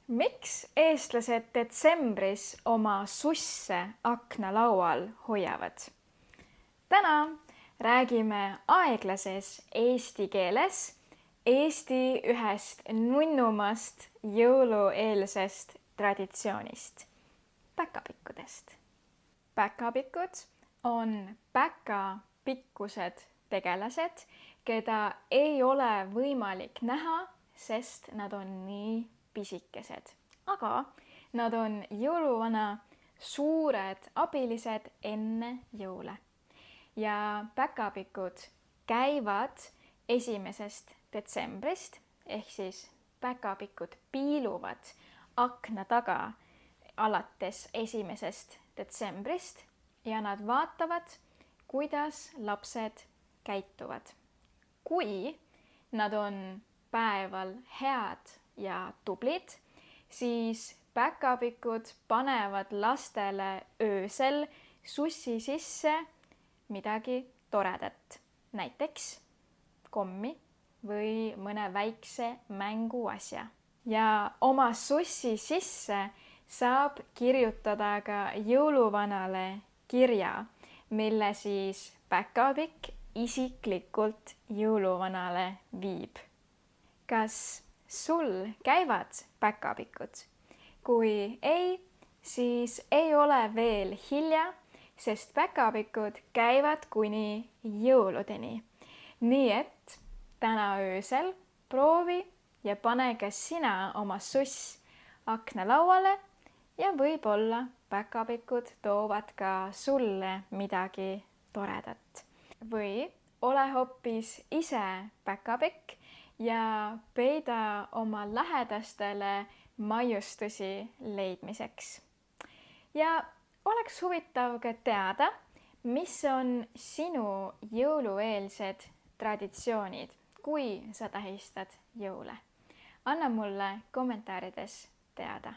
Miks eestlased detsembris oma susse aknalaual hoiavad? Täna räägime aeglases eesti keeles Eesti ühest nunnumast jõulueelsest traditsioonist, päkapikkudest. Päkapikud on päkapikkused tegelased, keda ei ole võimalik näha, sest nad on nii pisikesed. Aga nad on jõuluvana suured abilised enne jõule. Ja päkapikud käivad 1. detsembrist, ehk siis päkapikud piiluvad akna taga alates 1. detsembrist ja nad vaatavad, kuidas lapsed käituvad. Kui nad on päeval head ja tublid, siis päkapikud panevad lastele öösel sussi sisse midagi toredat, näiteks kommi või mõne väikse mänguasja. Ja oma sussi sisse saab kirjutada ka jõuluvanale kirja, mille siis päkapikk isiklikult jõuluvanale viib. Kas sul käivad päkapikud? Kui ei, siis ei ole veel hilja, sest päkapikud käivad kuni jõuludeni. Nii et täna öösel proovi ja pane ka sina oma suss aknalauale ja võib-olla päkapikud toovad ka sulle midagi toredat. Või ole hoopis ise päkapikk ja peida oma lähedastele maiustusi leidmiseks. Ja oleks huvitav ka teada, mis on sinu jõulueelsed traditsioonid, kui sa tähistad jõule. Anna mulle kommentaarides teada.